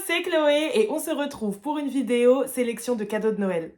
c'est Chloé et on se retrouve pour une vidéo sélection de cadeaux de Noël.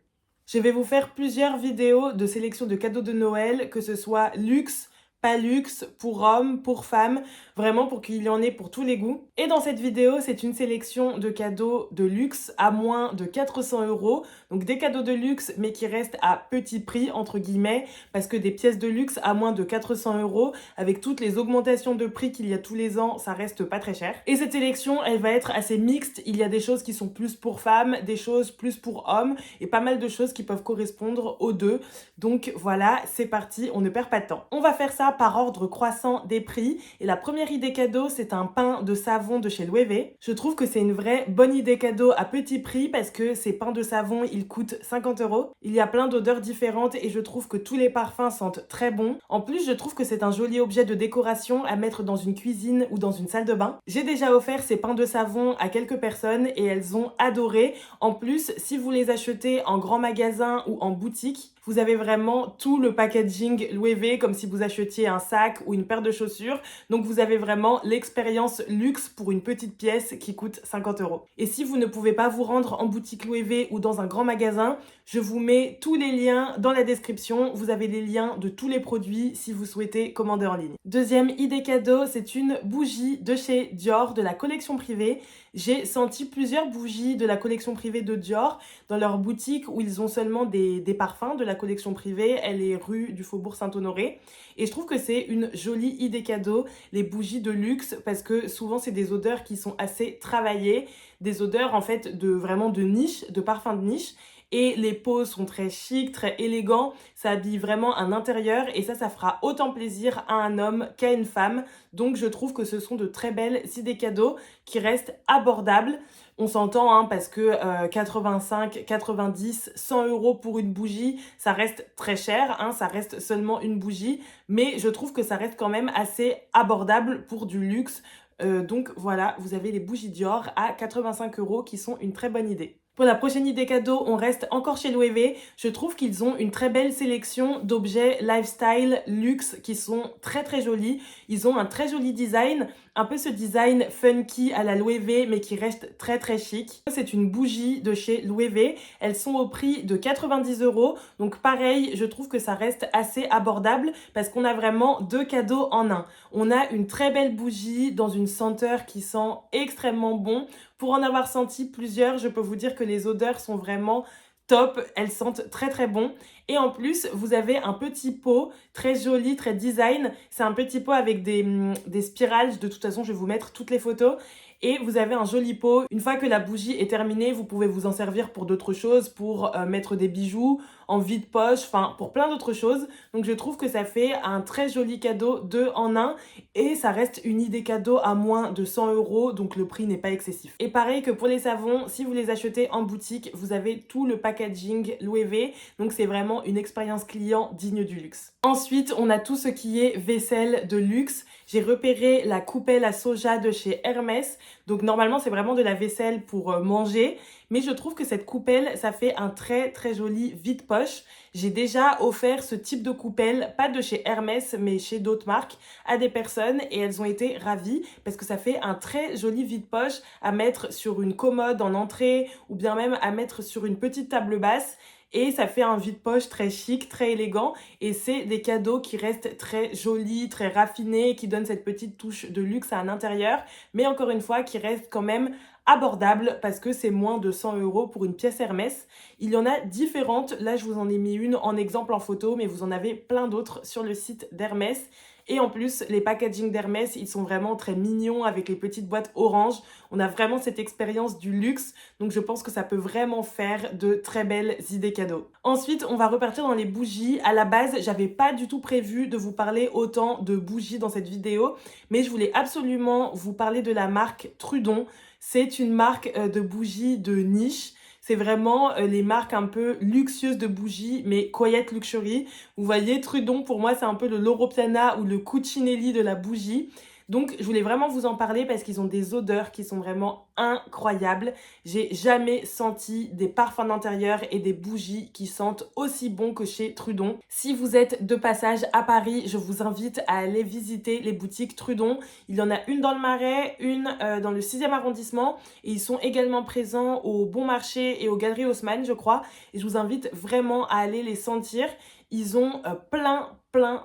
Je vais vous faire plusieurs vidéos de sélection de cadeaux de Noël, que ce soit luxe, pas luxe, pour hommes, pour femmes, vraiment pour qu'il y en ait pour tous les goûts. Et dans cette vidéo, c'est une sélection de cadeaux de luxe à moins de 400 €. Donc des cadeaux de luxe, mais qui restent à petit prix, entre guillemets, parce que des pièces de luxe à moins de 400 €, avec toutes les augmentations de prix qu'il y a tous les ans, ça reste pas très cher. Et cette sélection, elle va être assez mixte. Il y a des choses qui sont plus pour femmes, des choses plus pour hommes, et pas mal de choses qui peuvent correspondre aux deux. Donc voilà, c'est parti, on ne perd pas de temps. On va faire ça par ordre croissant des prix. Et la première idée cadeau, c'est un pain de savon de chez Loewe. Je trouve que c'est une vraie bonne idée cadeau à petit prix parce que ces pains de savon, ils coûtent 50 €. Il y a plein d'odeurs différentes et je trouve que tous les parfums sentent très bon. En plus, je trouve que c'est un joli objet de décoration à mettre dans une cuisine ou dans une salle de bain. J'ai déjà offert ces pains de savon à quelques personnes et elles ont adoré. En plus, si vous les achetez en grand magasin ou en boutique, vous avez vraiment tout le packaging Loewe, comme si vous achetiez un sac ou une paire de chaussures. Donc vous avez vraiment l'expérience luxe pour une petite pièce qui coûte 50 €. Et si vous ne pouvez pas vous rendre en boutique Loewe ou dans un grand magasin, je vous mets tous les liens dans la description. Vous avez les liens de tous les produits si vous souhaitez commander en ligne. Deuxième idée cadeau, c'est une bougie de chez Dior, de la collection privée. J'ai senti plusieurs bougies de la collection privée de Dior dans leur boutique où ils ont seulement des parfums de la collection privée. Elle est rue du Faubourg Saint-Honoré. Et je trouve que c'est une jolie idée cadeau, les bougies de luxe, parce que souvent c'est des odeurs qui sont assez travaillées, des odeurs en fait vraiment de niche, de parfums de niche. Et les pots sont très chics, très élégants, ça habille vraiment un intérieur et ça fera autant plaisir à un homme qu'à une femme. Donc je trouve que ce sont de très belles idées cadeaux qui restent abordables. On s'entend parce que 85, 90, 100 € pour une bougie, ça reste très cher, ça reste seulement une bougie, mais je trouve que ça reste quand même assez abordable pour du luxe. Donc voilà, vous avez les bougies Dior à 85 € qui sont une très bonne idée. Pour la prochaine idée cadeau, on reste encore chez Loewe. Je trouve qu'ils ont une très belle sélection d'objets lifestyle, luxe, qui sont très très jolis. Ils ont un très joli design, un peu ce design funky à la Loewe, mais qui reste très très chic. C'est une bougie de chez Loewe. Elles sont au prix de 90 €. Donc pareil, je trouve que ça reste assez abordable parce qu'on a vraiment deux cadeaux en un. On a une très belle bougie dans une senteur qui sent extrêmement bon. Pour en avoir senti plusieurs, je peux vous dire que les odeurs sont vraiment top, elles sentent très très bon. Et en plus, vous avez un petit pot très joli, très design. C'est un petit pot avec des spirales. De toute façon, je vais vous mettre toutes les photos. Et vous avez un joli pot. Une fois que la bougie est terminée, vous pouvez vous en servir pour d'autres choses, pour mettre des bijoux en vide-poche, enfin pour plein d'autres choses. Donc je trouve que ça fait un très joli cadeau 2 en 1 et ça reste une idée cadeau à moins de 100 €, donc le prix n'est pas excessif. Et pareil que pour les savons, si vous les achetez en boutique, vous avez tout le packaging Loewe, donc c'est vraiment une expérience client digne du luxe. Ensuite, on a tout ce qui est vaisselle de luxe. J'ai repéré la coupelle à soja de chez Hermès. Donc normalement, c'est vraiment de la vaisselle pour manger. Mais je trouve que cette coupelle, ça fait un très très joli vide-poche. J'ai déjà offert ce type de coupelle, pas de chez Hermès, mais chez d'autres marques, à des personnes et elles ont été ravies parce que ça fait un très joli vide-poche à mettre sur une commode en entrée ou bien même à mettre sur une petite table basse. Et ça fait un vide-poche très chic, très élégant. Et c'est des cadeaux qui restent très jolis, très raffinés, qui donnent cette petite touche de luxe à l'intérieur. Mais encore une fois, qui restent quand même abordables parce que c'est moins de 100 € pour une pièce Hermès. Il y en a différentes. Là, je vous en ai mis une en exemple en photo, mais vous en avez plein d'autres sur le site d'Hermès. Et en plus, les packaging d'Hermès, ils sont vraiment très mignons avec les petites boîtes orange. On a vraiment cette expérience du luxe. Donc je pense que ça peut vraiment faire de très belles idées cadeaux. Ensuite, on va repartir dans les bougies. À la base, j'avais pas du tout prévu de vous parler autant de bougies dans cette vidéo. Mais je voulais absolument vous parler de la marque Trudon. C'est une marque de bougies de niche. C'est vraiment les marques un peu luxueuses de bougies, mais quiet luxury. Vous voyez, Trudon, pour moi, c'est un peu le Loro Piana ou le Cucinelli de la bougie. Donc, je voulais vraiment vous en parler parce qu'ils ont des odeurs qui sont vraiment incroyables. J'ai jamais senti des parfums d'intérieur et des bougies qui sentent aussi bon que chez Trudon. Si vous êtes de passage à Paris, je vous invite à aller visiter les boutiques Trudon. Il y en a une dans le Marais, une dans le 6e arrondissement et ils sont également présents au Bon Marché et aux Galeries Haussmann, je crois. Et je vous invite vraiment à aller les sentir. Ils ont plein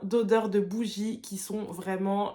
d'odeurs de bougies qui sont vraiment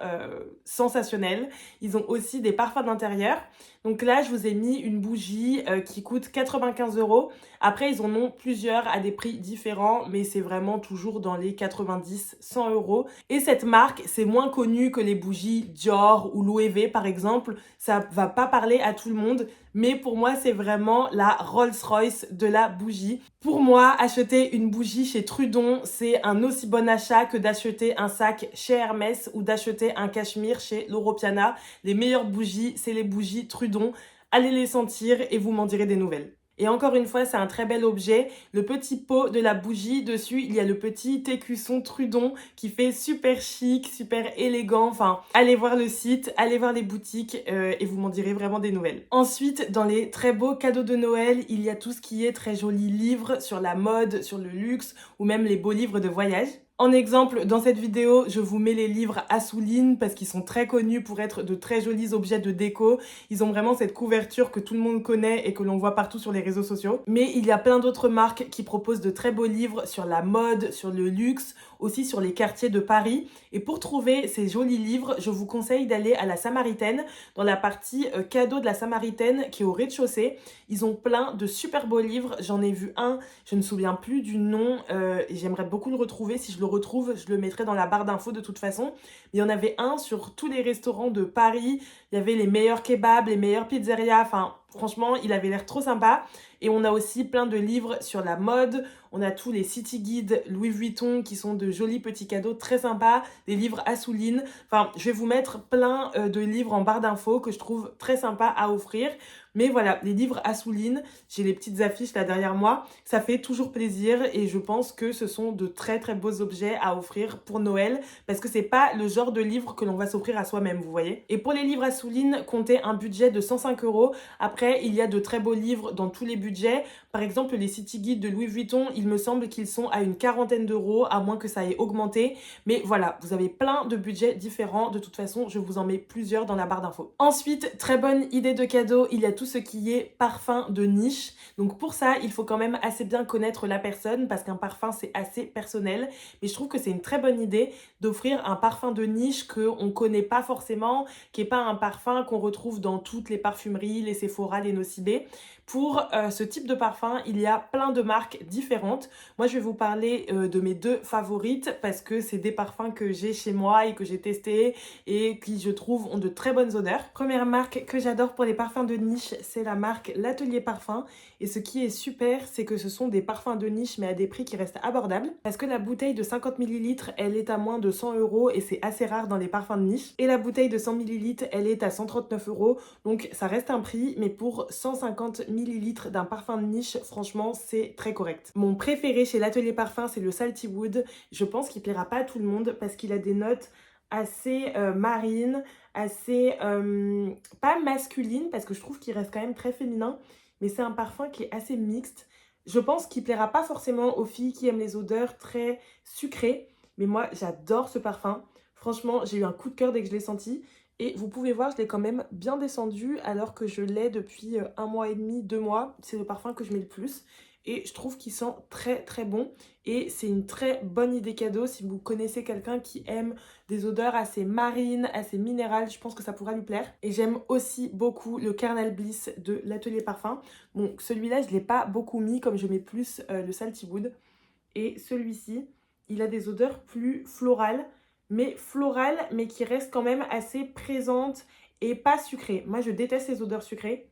sensationnelles. Ils ont aussi des parfums d'intérieur. Donc là, je vous ai mis une bougie qui coûte 95 €. Après, ils en ont plusieurs à des prix différents, mais c'est vraiment toujours dans les 90-100 €. Et cette marque, c'est moins connu que les bougies Dior ou Loewe, par exemple. Ça va pas parler à tout le monde, mais pour moi, c'est vraiment la Rolls-Royce de la bougie. Pour moi, acheter une bougie chez Trudon, c'est un aussi bon achat que d'acheter un sac chez Hermès ou d'acheter un cachemire chez Loro Piana. Les meilleures bougies, c'est les bougies Trudon. Allez les sentir et vous m'en direz des nouvelles. Et encore une fois, c'est un très bel objet. Le petit pot de la bougie, dessus, il y a le petit écusson Trudon qui fait super chic, super élégant. Enfin, allez voir le site, allez voir les boutiques et vous m'en direz vraiment des nouvelles. Ensuite, dans les très beaux cadeaux de Noël, il y a tout ce qui est très jolis livres sur la mode, sur le luxe ou même les beaux livres de voyage. En exemple, dans cette vidéo, je vous mets les livres Assouline parce qu'ils sont très connus pour être de très jolis objets de déco. Ils ont vraiment cette couverture que tout le monde connaît et que l'on voit partout sur les réseaux sociaux. Mais il y a plein d'autres marques qui proposent de très beaux livres sur la mode, sur le luxe, aussi sur les quartiers de Paris. Et pour trouver ces jolis livres, je vous conseille d'aller à la Samaritaine, dans la partie cadeaux de la Samaritaine qui est au rez-de-chaussée. Ils ont plein de super beaux livres. J'en ai vu un, je ne me souviens plus du nom et j'aimerais beaucoup le retrouver. Si je le retrouve, je le mettrai dans la barre d'infos de toute façon. Mais il y en avait un sur tous les restaurants de Paris. Il y avait les meilleurs kebabs, les meilleures pizzerias. Enfin, franchement, il avait l'air trop sympa. Et on a aussi plein de livres sur la mode. On a tous les City Guides Louis Vuitton qui sont de jolis petits cadeaux très sympas. Des livres Assouline. Enfin, je vais vous mettre plein de livres en barre d'infos que je trouve très sympas à offrir. Mais voilà, les livres Assouline, j'ai les petites affiches là derrière moi. Ça fait toujours plaisir et je pense que ce sont de très très beaux objets à offrir pour Noël parce que c'est pas le genre de livre que l'on va s'offrir à soi-même, vous voyez. Et pour les livres Assouline, comptez un budget de 105 €. Après, il y a de très beaux livres dans tous les budgets. Par exemple, les City Guides de Louis Vuitton, il me semble qu'ils sont à une quarantaine d'euros, à moins que ça ait augmenté. Mais voilà, vous avez plein de budgets différents. De toute façon, je vous en mets plusieurs dans la barre d'infos. Ensuite, très bonne idée de cadeau, il y a tout ce qui est parfum de niche. Donc pour ça, il faut quand même assez bien connaître la personne parce qu'un parfum, c'est assez personnel. Mais je trouve que c'est une très bonne idée d'offrir un parfum de niche qu'on ne connaît pas forcément, qui n'est pas un parfum qu'on retrouve dans toutes les parfumeries, les Sephora, les Nocibé. Pour ce type de parfum, il y a plein de marques différentes. Moi, je vais vous parler de mes deux favorites parce que c'est des parfums que j'ai chez moi et que j'ai testés et qui, je trouve, ont de très bonnes odeurs. Première marque que j'adore pour les parfums de niche, c'est la marque L'Atelier Parfum. Et ce qui est super, c'est que ce sont des parfums de niche mais à des prix qui restent abordables parce que la bouteille de 50 ml, elle est à moins de 100 € et c'est assez rare dans les parfums de niche. Et la bouteille de 100 ml, elle est à 139 €. Donc ça reste un prix, mais pour 150 ml d'un parfum de niche, franchement, c'est très correct. Mon préféré chez l'Atelier Parfum, c'est le Salty Wood. Je pense qu'il plaira pas à tout le monde parce qu'il a des notes assez marines, assez pas masculines parce que je trouve qu'il reste quand même très féminin, mais c'est un parfum qui est assez mixte. Je pense qu'il plaira pas forcément aux filles qui aiment les odeurs très sucrées, mais moi j'adore ce parfum. Franchement, j'ai eu un coup de cœur dès que je l'ai senti. Et vous pouvez voir, je l'ai quand même bien descendu alors que je l'ai depuis 1 mois et demi, 2 mois. C'est le parfum que je mets le plus. Et je trouve qu'il sent très très bon. Et c'est une très bonne idée cadeau si vous connaissez quelqu'un qui aime des odeurs assez marines, assez minérales. Je pense que ça pourra lui plaire. Et j'aime aussi beaucoup le Carnal Bliss de l'Atelier Parfum. Bon, celui-là, je ne l'ai pas beaucoup mis comme je mets plus le Salty Wood. Et celui-ci, il a des odeurs plus florales mais qui restent quand même assez présentes et pas sucrées. Moi, je déteste les odeurs sucrées.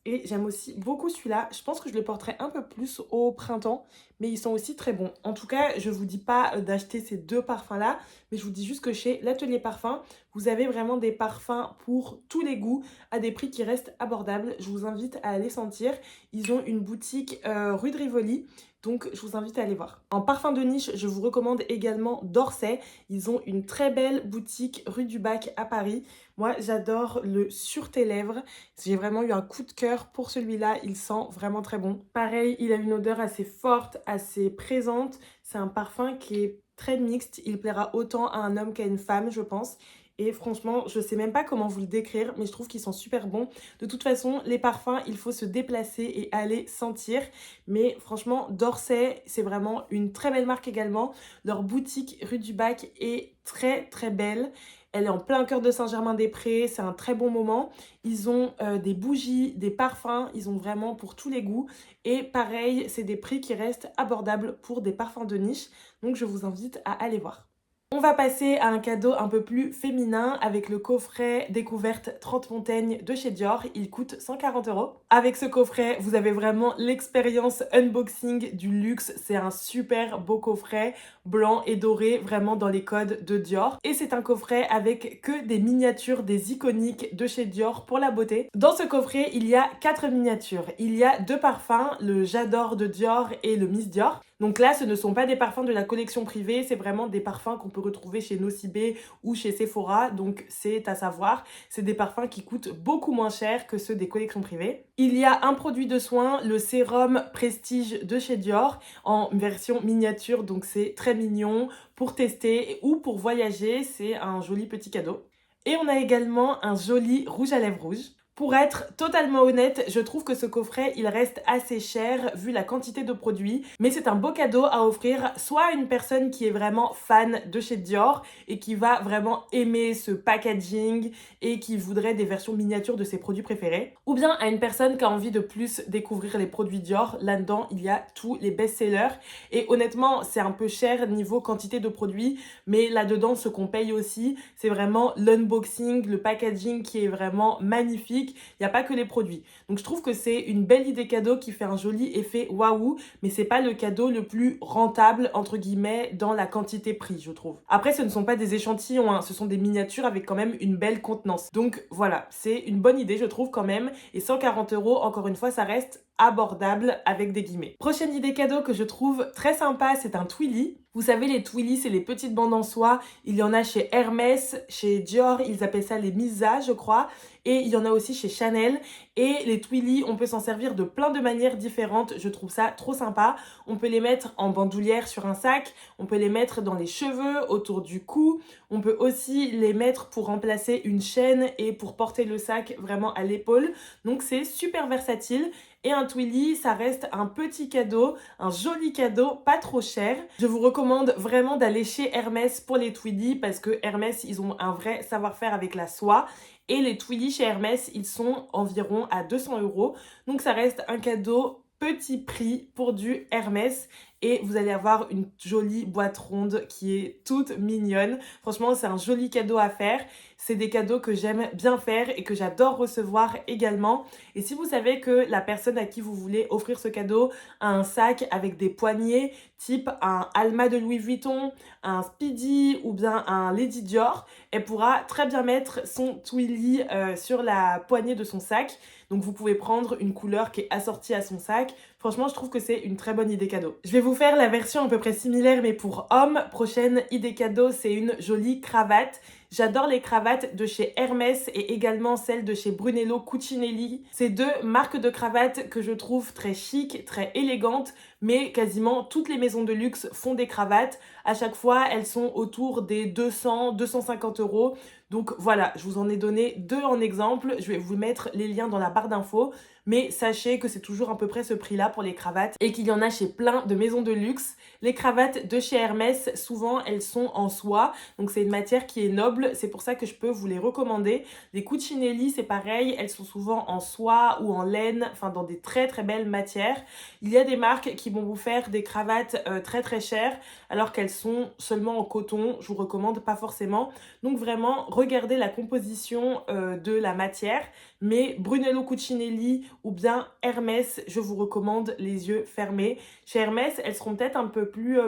Et j'aime aussi beaucoup celui-là. Je pense que je le porterai un peu plus au printemps, mais ils sont aussi très bons. En tout cas, je vous dis pas d'acheter ces deux parfums-là, mais je vous dis juste que chez l'Atelier Parfum, Vous avez vraiment des parfums pour tous les goûts à des prix qui restent abordables. Je vous invite à aller sentir. Ils ont une boutique rue de Rivoli, donc je vous invite à aller voir. En parfum de niche, je vous recommande également d'Orsay. Ils ont une très belle boutique rue du Bac à Paris. Moi, j'adore le Sur tes lèvres. J'ai vraiment eu un coup de cœur pour celui-là. Il sent vraiment très bon. Pareil, il a une odeur assez forte, assez présente. C'est un parfum qui est très mixte. Il plaira autant à un homme qu'à une femme, je pense. Et franchement, je sais même pas comment vous le décrire, mais je trouve qu'ils sont super bons. De toute façon, les parfums, il faut se déplacer et aller sentir. Mais franchement, d'Orsay, c'est vraiment une très belle marque également. Leur boutique rue du Bac est très très belle. Elle est en plein cœur de Saint-Germain-des-Prés, c'est un très bon moment. Ils ont des bougies, des parfums, ils ont vraiment pour tous les goûts. Et pareil, c'est des prix qui restent abordables pour des parfums de niche. Donc je vous invite à aller voir. On va passer à un cadeau un peu plus féminin avec le coffret découverte 30 Montaigne de chez Dior. Il coûte 140 €. Avec ce coffret, vous avez vraiment l'expérience unboxing du luxe. C'est un super beau coffret blanc et doré, vraiment dans les codes de Dior. Et c'est un coffret avec que des miniatures, des iconiques de chez Dior pour la beauté. Dans ce coffret, il y a 4 miniatures. Il y a 2 parfums, le J'adore de Dior et le Miss Dior. Donc là, ce ne sont pas des parfums de la collection privée, c'est vraiment des parfums qu'on peut retrouver chez Nocibé ou chez Sephora, donc c'est à savoir. C'est des parfums qui coûtent beaucoup moins cher que ceux des collections privées. Il y a un produit de soin, le sérum Prestige de chez Dior, en version miniature, donc c'est très mignon pour tester ou pour voyager, c'est un joli petit cadeau. Et on a également un joli rouge à lèvres rouge. Pour être totalement honnête, je trouve que ce coffret, il reste assez cher vu la quantité de produits. Mais c'est un beau cadeau à offrir soit à une personne qui est vraiment fan de chez Dior et qui va vraiment aimer ce packaging et qui voudrait des versions miniatures de ses produits préférés. Ou bien à une personne qui a envie de plus découvrir les produits Dior. Là-dedans, il y a tous les best-sellers. Et honnêtement, c'est un peu cher niveau quantité de produits. Mais là-dedans, ce qu'on paye aussi, c'est vraiment l'unboxing, le packaging qui est vraiment magnifique. Il n'y a pas que les produits. Donc je trouve que c'est une belle idée cadeau qui fait un joli effet waouh, mais c'est pas le cadeau le plus rentable entre guillemets dans la quantité prix, je trouve. Après, ce ne sont pas des échantillons, hein, ce sont des miniatures avec quand même une belle contenance. Donc voilà, c'est une bonne idée, je trouve quand même. Et 140 €, encore une fois, ça reste abordable avec des guillemets. Prochaine idée cadeau que je trouve très sympa, c'est un Twilly. Vous savez, les Twilly, c'est les petites bandes en soie. Il y en a chez Hermès, chez Dior, ils appellent ça les Misa, je crois. Et il y en a aussi chez Chanel. Et les Twilly, on peut s'en servir de plein de manières différentes. Je trouve ça trop sympa. On peut les mettre en bandoulière sur un sac. On peut les mettre dans les cheveux, autour du cou. On peut aussi les mettre pour remplacer une chaîne et pour porter le sac vraiment à l'épaule. Donc c'est super versatile. Et un Twilly, ça reste un petit cadeau, un joli cadeau, pas trop cher. Je vous recommande vraiment d'aller chez Hermès pour les Twilly parce que Hermès, ils ont un vrai savoir-faire avec la soie. Et les Twilly chez Hermès, ils sont environ à 200 €. Donc ça reste un cadeau petit prix pour du Hermès. Et vous allez avoir une jolie boîte ronde qui est toute mignonne. Franchement, c'est un joli cadeau à faire. C'est des cadeaux que j'aime bien faire et que j'adore recevoir également. Et si vous savez que la personne à qui vous voulez offrir ce cadeau a un sac avec des poignées, type un Alma de Louis Vuitton, un Speedy ou bien un Lady Dior, elle pourra très bien mettre son Twilly sur la poignée de son sac. Donc vous pouvez prendre une couleur qui est assortie à son sac. Franchement, je trouve que c'est une très bonne idée cadeau. Je vais vous faire la version à peu près similaire mais pour hommes. Prochaine idée cadeau, c'est une jolie cravate. J'adore les cravates de chez Hermès et également celles de chez Brunello Cucinelli. C'est deux marques de cravates que je trouve très chic, très élégantes, mais quasiment toutes les maisons de luxe font des cravates. À chaque fois, elles sont autour des 200, 250 €. Donc voilà, je vous en ai donné deux en exemple. Je vais vous mettre les liens dans la barre d'infos. Mais sachez que c'est toujours à peu près ce prix-là pour les cravates et qu'il y en a chez plein de maisons de luxe. Les cravates de chez Hermès, souvent, elles sont en soie. Donc c'est une matière qui est noble. C'est pour ça que je peux vous les recommander. Les Cucinelli, c'est pareil. Elles sont souvent en soie ou en laine, enfin dans des très très belles matières. Il y a des marques qui vont vous faire des cravates très très chères alors qu'elles sont seulement en coton. Je vous recommande pas forcément. Donc vraiment, regardez la composition de la matière. Mais Brunello Cucinelli ou bien Hermès, je vous recommande les yeux fermés. Chez Hermès, elles seront peut-être un peu plus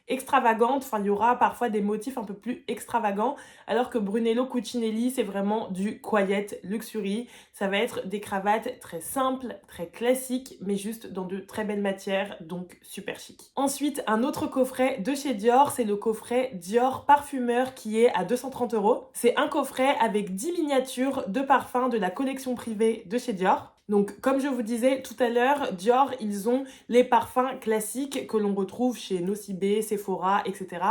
extravagantes, enfin il y aura parfois des motifs un peu plus extravagants, alors que Brunello Cucinelli c'est vraiment du quiet luxury, ça va être des cravates très simples, très classiques, mais juste dans de très belles matières, donc super chic. Ensuite, un autre coffret de chez Dior, c'est le coffret Dior Parfumeur qui est à 230 euros. C'est un coffret avec 10 miniatures de parfums de la collection privée de chez Dior. Donc, comme je vous disais tout à l'heure, Dior, ils ont les parfums classiques que l'on retrouve chez Nocibé, Sephora, etc.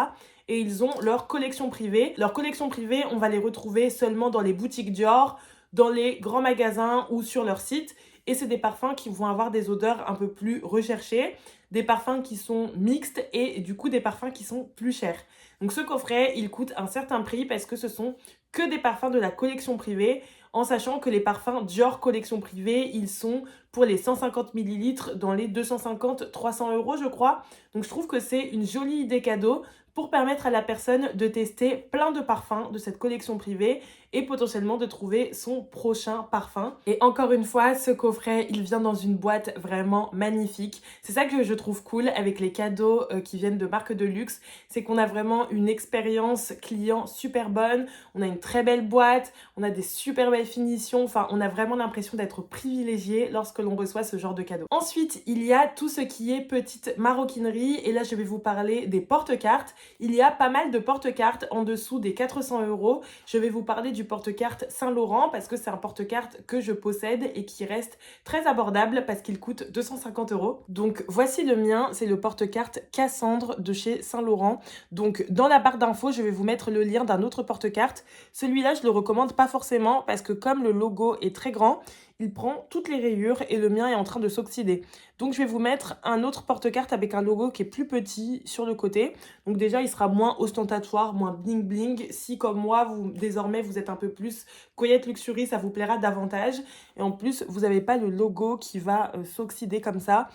Et ils ont leur collection privée. Leur collection privée, on va les retrouver seulement dans les boutiques Dior, dans les grands magasins ou sur leur site. Et c'est des parfums qui vont avoir des odeurs un peu plus recherchées, des parfums qui sont mixtes et du coup des parfums qui sont plus chers. Donc ce coffret, il coûte un certain prix parce que ce sont que des parfums de la collection privée, en sachant que les parfums Dior collection privée, ils sont pour les 150 ml dans les 250-300 euros je crois. Donc je trouve que c'est une jolie idée cadeau pour permettre à la personne de tester plein de parfums de cette collection privée et potentiellement de trouver son prochain parfum. Et encore une fois, ce coffret, il vient dans une boîte vraiment magnifique. C'est ça que je trouve cool avec les cadeaux qui viennent de marques de luxe, c'est qu'on a vraiment une expérience client super bonne, on a une très belle boîte, on a des super belles finitions, enfin on a vraiment l'impression d'être privilégié lorsque l'on reçoit ce genre de cadeau. Ensuite, il y a tout ce qui est petite maroquinerie et là je vais vous parler des porte-cartes. Il y a pas mal de porte-cartes en dessous des 400 euros. Je vais vous parler du porte-cartes Saint-Laurent parce que c'est un porte-cartes que je possède et qui reste très abordable parce qu'il coûte 250 euros. Donc voici le mien, c'est le porte-cartes Cassandre de chez Saint-Laurent. Donc dans la barre d'infos, je vais vous mettre le lien d'un autre porte-cartes. Celui-là, je le recommande pas forcément parce que comme le logo est très grand, il prend toutes les rayures et le mien est en train de s'oxyder. Donc je vais vous mettre un autre porte-cartes avec un logo qui est plus petit sur le côté. Donc déjà, il sera moins ostentatoire, moins bling bling. Si comme moi, désormais, vous êtes un peu plus Quiet Luxury, ça vous plaira davantage. Et en plus, vous n'avez pas le logo qui va s'oxyder comme ça.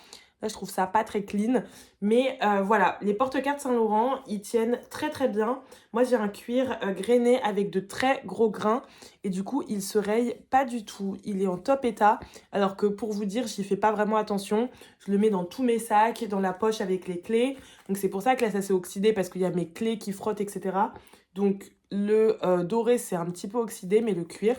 Là, je trouve ça pas très clean. Mais voilà, les porte-cartes Saint-Laurent, ils tiennent très très bien. Moi, j'ai un cuir grainé avec de très gros grains. Et du coup, il se raye pas du tout. Il est en top état. Alors que pour vous dire, j'y fais pas vraiment attention. Je le mets dans tous mes sacs, dans la poche avec les clés. Donc c'est pour ça que là, ça s'est oxydé parce qu'il y a mes clés qui frottent, etc. Donc le doré, c'est un petit peu oxydé, mais le cuir,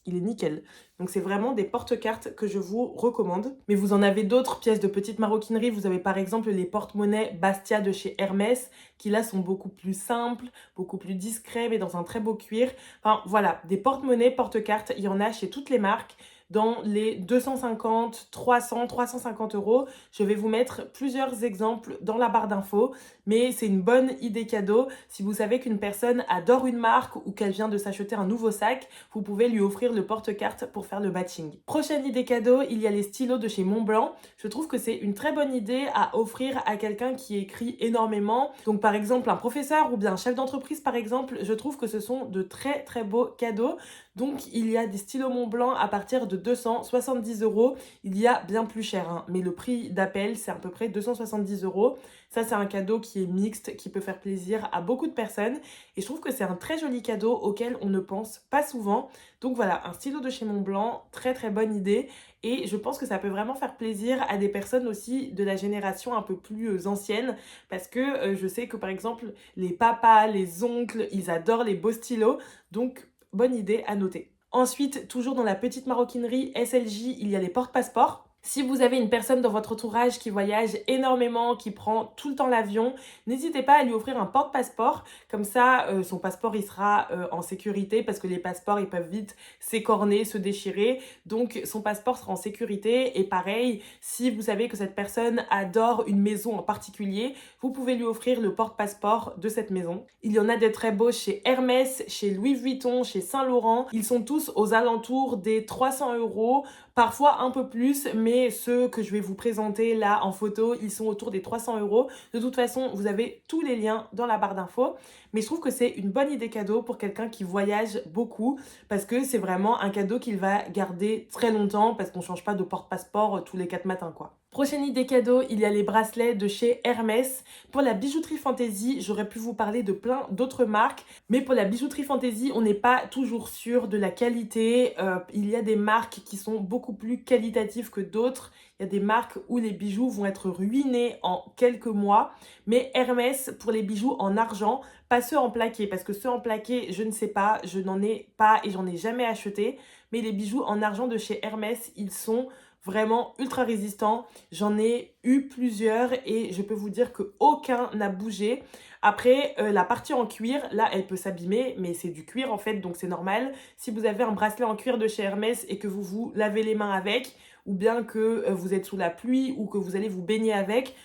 il est nickel. Donc c'est vraiment des porte-cartes que je vous recommande. Mais vous en avez d'autres pièces de petite maroquinerie. Vous avez par exemple les porte-monnaies Bastia de chez Hermès, qui là sont beaucoup plus simples, beaucoup plus discrets, mais dans un très beau cuir. Enfin voilà, des porte-monnaies, porte-cartes, il y en a chez toutes les marques. Dans les 250, 300, 350 euros. Je vais vous mettre plusieurs exemples dans la barre d'infos, mais c'est une bonne idée cadeau. Si vous savez qu'une personne adore une marque ou qu'elle vient de s'acheter un nouveau sac, vous pouvez lui offrir le porte-carte pour faire le matching. Prochaine idée cadeau, il y a les stylos de chez Montblanc. Je trouve que c'est une très bonne idée à offrir à quelqu'un qui écrit énormément. Donc par exemple un professeur ou bien un chef d'entreprise par exemple, je trouve que ce sont de très très beaux cadeaux. Donc il y a des stylos Montblanc à partir de 270 euros. Il y a bien plus cher, hein, mais le prix d'appel c'est à peu près 270 euros. Ça c'est un cadeau qui est mixte, qui peut faire plaisir à beaucoup de personnes. Et je trouve que c'est un très joli cadeau auquel on ne pense pas souvent. Donc voilà, un stylo de chez Montblanc, très très bonne idée. Et je pense que ça peut vraiment faire plaisir à des personnes aussi de la génération un peu plus ancienne. Parce que je sais que par exemple les papas, les oncles, ils adorent les beaux stylos. Donc bonne idée à noter. Ensuite, toujours dans la petite maroquinerie SLJ, il y a les porte-passeports. Si vous avez une personne dans votre entourage qui voyage énormément, qui prend tout le temps l'avion, n'hésitez pas à lui offrir un porte-passeport. Comme ça, son passeport, il sera en sécurité parce que les passeports, ils peuvent vite s'écorner, se déchirer. Donc, son passeport sera en sécurité. Et pareil, si vous savez que cette personne adore une maison en particulier, vous pouvez lui offrir le porte-passeport de cette maison. Il y en a des très beaux chez Hermès, chez Louis Vuitton, chez Saint-Laurent. Ils sont tous aux alentours des 300 euros, parfois un peu plus, mais ceux que je vais vous présenter là en photo, ils sont autour des 300 euros. De toute façon, vous avez tous les liens dans la barre d'infos. Mais je trouve que c'est une bonne idée cadeau pour quelqu'un qui voyage beaucoup parce que c'est vraiment un cadeau qu'il va garder très longtemps parce qu'on ne change pas de porte-passeport tous les 4 matins, quoi. Prochaine idée cadeau, il y a les bracelets de chez Hermès. Pour la bijouterie fantasy, j'aurais pu vous parler de plein d'autres marques, mais pour la bijouterie fantasy, on n'est pas toujours sûr de la qualité. Il y a des marques qui sont beaucoup plus qualitatives que d'autres. Il y a des marques où les bijoux vont être ruinés en quelques mois, mais Hermès pour les bijoux en argent, pas ceux en plaqué, parce que ceux en plaqué, je ne sais pas, je n'en ai pas et j'en ai jamais acheté, mais les bijoux en argent de chez Hermès, ils sont vraiment ultra résistants. J'en ai eu plusieurs et je peux vous dire qu'aucun n'a bougé. Après, la partie en cuir, là, elle peut s'abîmer, mais c'est du cuir en fait, donc c'est normal. Si vous avez un bracelet en cuir de chez Hermès et que vous vous lavez les mains avec, ou bien que vous êtes sous la pluie ou que vous allez vous baigner avec,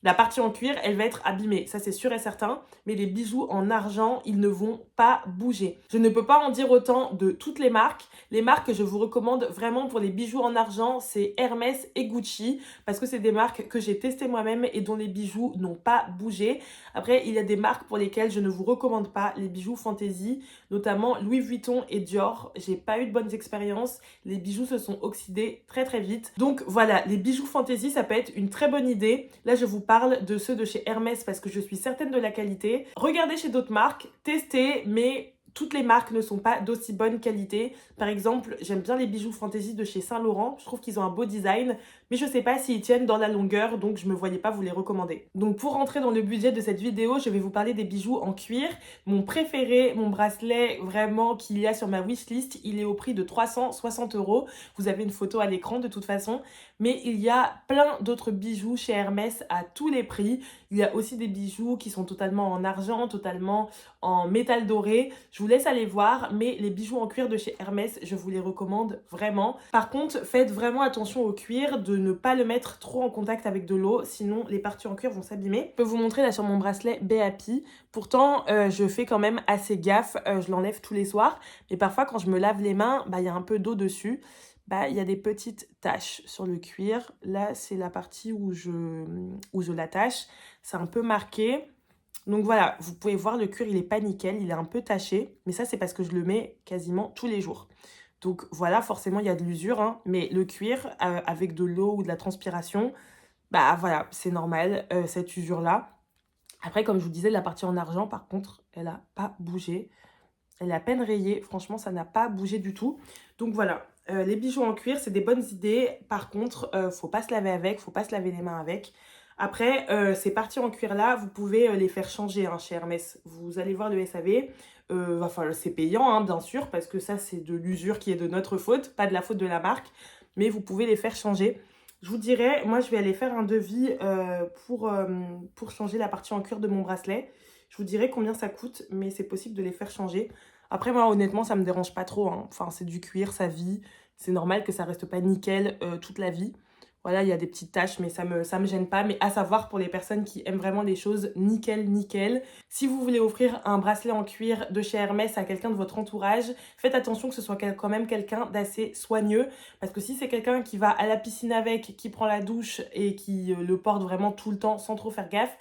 la partie en cuir, elle va être abîmée, ça c'est sûr et certain, mais les bijoux en argent, ils ne vont pas bouger. Je ne peux pas en dire autant de toutes les marques. Les marques que je vous recommande vraiment pour les bijoux en argent, c'est Hermès et Gucci, parce que c'est des marques que j'ai testées moi-même et dont les bijoux n'ont pas bougé. Après, il y a des marques pour lesquelles je ne vous recommande pas les bijoux fantasy, notamment Louis Vuitton et Dior. J'ai pas eu de bonnes expériences, les bijoux se sont oxydés très très vite. Donc voilà, les bijoux fantasy, ça peut être une très bonne idée. Là, je vous parle de ceux de chez Hermès parce que je suis certaine de la qualité. Regardez chez d'autres marques, testez, mais toutes les marques ne sont pas d'aussi bonne qualité. Par exemple, j'aime bien les bijoux fantasy de chez Saint-Laurent. Je trouve qu'ils ont un beau design, mais je sais pas s'ils tiennent dans la longueur, donc je me voyais pas vous les recommander. Donc pour rentrer dans le budget de cette vidéo, je vais vous parler des bijoux en cuir. Mon préféré, mon bracelet vraiment qu'il y a sur ma wishlist, il est au prix de 360 €. Vous avez une photo à l'écran de toute façon. Mais il y a plein d'autres bijoux chez Hermès à tous les prix. Il y a aussi des bijoux qui sont totalement en argent, totalement en métal doré. Je vous laisse aller voir, mais les bijoux en cuir de chez Hermès, je vous les recommande vraiment. Par contre, faites vraiment attention au cuir, de ne pas le mettre trop en contact avec de l'eau, sinon les parties en cuir vont s'abîmer. Je peux vous montrer là sur mon bracelet BAP. Pourtant, je fais quand même assez gaffe, je l'enlève tous les soirs. Mais parfois, quand je me lave les mains, il y a un peu d'eau dessus. Il y a des petites taches sur le cuir. Là, c'est la partie où je l'attache. C'est un peu marqué. Donc voilà, vous pouvez voir, le cuir, il est pas nickel. Il est un peu taché. Mais ça, c'est parce que je le mets quasiment tous les jours. Donc voilà, forcément, il y a de l'usure. Hein, mais le cuir, avec de l'eau ou de la transpiration, voilà, c'est normal, cette usure-là. Après, comme je vous disais, la partie en argent, par contre, elle n'a pas bougé. Elle est à peine rayée. Franchement, ça n'a pas bougé du tout. Donc voilà, les bijoux en cuir, c'est des bonnes idées. Par contre, faut pas se laver avec, faut pas se laver les mains avec. Après, ces parties en cuir-là, vous pouvez les faire changer hein, chez Hermès. Vous allez voir le SAV. C'est payant, hein, bien sûr, parce que ça, c'est de l'usure qui est de notre faute, pas de la faute de la marque. Mais vous pouvez les faire changer. Je vous dirais, moi, je vais aller faire un devis pour changer la partie en cuir de mon bracelet. Je vous dirai combien ça coûte, mais c'est possible de les faire changer. Après, moi, honnêtement, ça me dérange pas trop. Hein. Enfin, c'est du cuir, ça vit. C'est normal que ça reste pas nickel toute la vie. Voilà, il y a des petites taches, mais ça me gêne pas. Mais à savoir pour les personnes qui aiment vraiment les choses nickel, nickel. Si vous voulez offrir un bracelet en cuir de chez Hermès à quelqu'un de votre entourage, faites attention que ce soit quand même quelqu'un d'assez soigneux. Parce que si c'est quelqu'un qui va à la piscine avec, qui prend la douche et qui le porte vraiment tout le temps sans trop faire gaffe,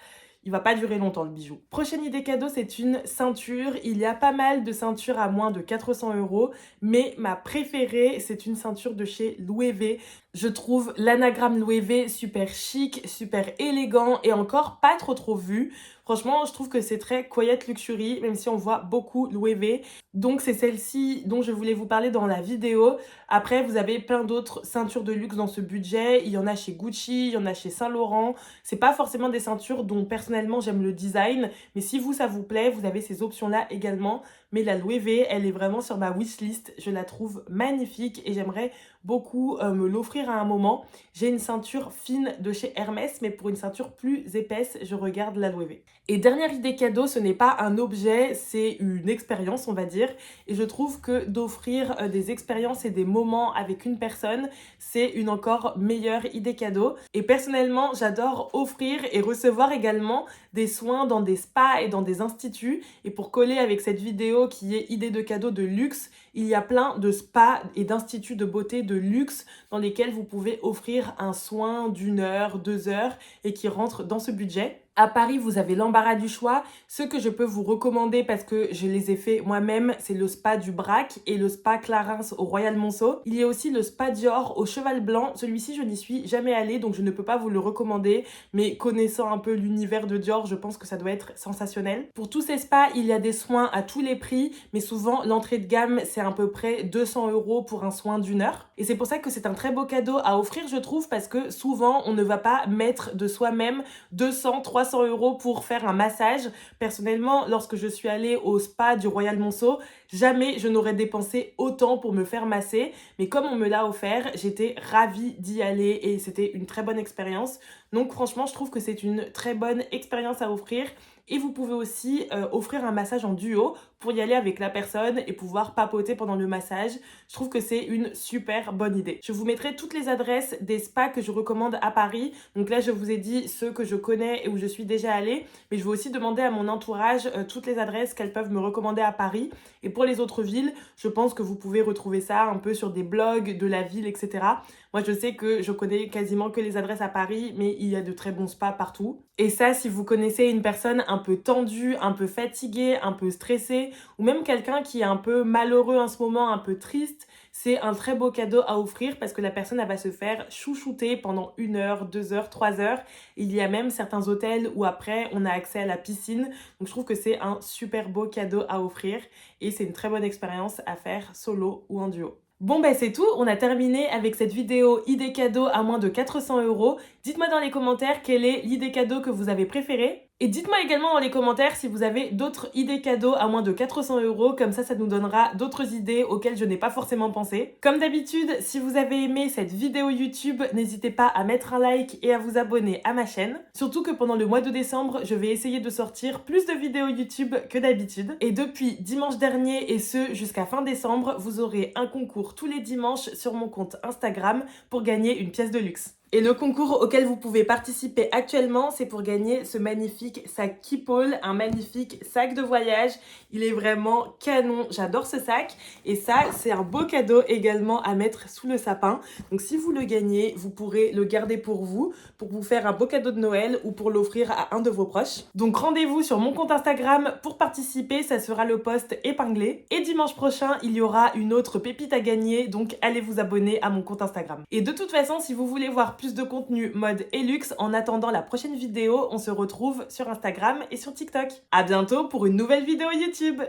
il va pas durer longtemps le bijou. Prochaine idée cadeau, c'est une ceinture. Il y a pas mal de ceintures à moins de 400 €, mais ma préférée, c'est une ceinture de chez Loewe. Je trouve l'anagramme Loewe super chic, super élégant et encore pas trop vu. Franchement, je trouve que c'est très quiet luxury, même si on voit beaucoup Loewe. Donc c'est celle-ci dont je voulais vous parler dans la vidéo. Après, vous avez plein d'autres ceintures de luxe dans ce budget. Il y en a chez Gucci, il y en a chez Saint-Laurent. C'est pas forcément des ceintures dont personnellement j'aime le design, mais si vous, ça vous plaît, vous avez ces options-là également. Mais la Loewe, elle est vraiment sur ma wishlist. Je la trouve magnifique et j'aimerais beaucoup me l'offrir à un moment. J'ai une ceinture fine de chez Hermès, mais pour une ceinture plus épaisse, je regarde la Loewe. Et dernière idée cadeau, ce n'est pas un objet, c'est une expérience, on va dire. Et je trouve que d'offrir des expériences et des moments avec une personne, c'est une encore meilleure idée cadeau. Et personnellement, j'adore offrir et recevoir également des soins dans des spas et dans des instituts. Et pour coller avec cette vidéo qui est idée de cadeau de luxe, il y a plein de spas et d'instituts de beauté de luxe dans lesquels vous pouvez offrir un soin d'1 heure, 2 heures et qui rentre dans ce budget. À Paris, vous avez l'embarras du choix. Ce que je peux vous recommander, parce que je les ai fait moi-même, c'est le spa du Brac et le spa Clarins au Royal Monceau. Il y a aussi le spa Dior au Cheval Blanc. Celui-ci, je n'y suis jamais allée, donc je ne peux pas vous le recommander. Mais connaissant un peu l'univers de Dior, je pense que ça doit être sensationnel. Pour tous ces spas, il y a des soins à tous les prix, mais souvent, l'entrée de gamme, c'est à peu près 200 € pour un soin d'1 heure. Et c'est pour ça que c'est un très beau cadeau à offrir, je trouve, parce que souvent, on ne va pas mettre de soi-même 200, 300 € pour faire un massage. Personnellement, lorsque je suis allée au spa du Royal Monceau, jamais je n'aurais dépensé autant pour me faire masser. Mais comme on me l'a offert, j'étais ravie d'y aller et c'était une très bonne expérience. Donc franchement, je trouve que c'est une très bonne expérience à offrir. Et vous pouvez aussi offrir un massage en duo pour y aller avec la personne et pouvoir papoter pendant le massage. Je trouve que c'est une super bonne idée. Je vous mettrai toutes les adresses des spas que je recommande à Paris. Donc là, je vous ai dit ceux que je connais et où je suis déjà allée. Mais je vais aussi demander à mon entourage toutes les adresses qu'elles peuvent me recommander à Paris. Et pour les autres villes, je pense que vous pouvez retrouver ça un peu sur des blogs de la ville, etc. Moi, je sais que je connais quasiment que les adresses à Paris, mais il y a de très bons spas partout. Et ça, si vous connaissez une personne un peu tendue, un peu fatiguée, un peu stressée, ou même quelqu'un qui est un peu malheureux en ce moment, un peu triste, c'est un très beau cadeau à offrir parce que la personne, elle va se faire chouchouter pendant 1 heure, 2 heures, 3 heures. Il y a même certains hôtels où après, on a accès à la piscine. Donc, je trouve que c'est un super beau cadeau à offrir et c'est une très bonne expérience à faire solo ou en duo. Bon ben c'est tout, on a terminé avec cette vidéo idée cadeau à moins de 400 €. Dites-moi dans les commentaires quelle est l'idée cadeau que vous avez préférée. Et dites-moi également dans les commentaires si vous avez d'autres idées cadeaux à moins de 400 €, comme ça nous donnera d'autres idées auxquelles je n'ai pas forcément pensé. Comme d'habitude, si vous avez aimé cette vidéo YouTube, n'hésitez pas à mettre un like et à vous abonner à ma chaîne. Surtout que pendant le mois de décembre, je vais essayer de sortir plus de vidéos YouTube que d'habitude. Et depuis dimanche dernier, et ce jusqu'à fin décembre, vous aurez un concours tous les dimanches sur mon compte Instagram pour gagner une pièce de luxe. Et le concours auquel vous pouvez participer actuellement, c'est pour gagner ce magnifique sac Keepall, un magnifique sac de voyage. Il est vraiment canon, j'adore ce sac. Et ça, c'est un beau cadeau également à mettre sous le sapin. Donc si vous le gagnez, vous pourrez le garder pour vous faire un beau cadeau de Noël ou pour l'offrir à un de vos proches. Donc rendez-vous sur mon compte Instagram pour participer, ça sera le post épinglé. Et dimanche prochain, il y aura une autre pépite à gagner, donc allez vous abonner à mon compte Instagram. Et de toute façon, si vous voulez voir plus de contenu mode et luxe, en attendant la prochaine vidéo, on se retrouve sur Instagram et sur TikTok. À bientôt pour une nouvelle vidéo YouTube.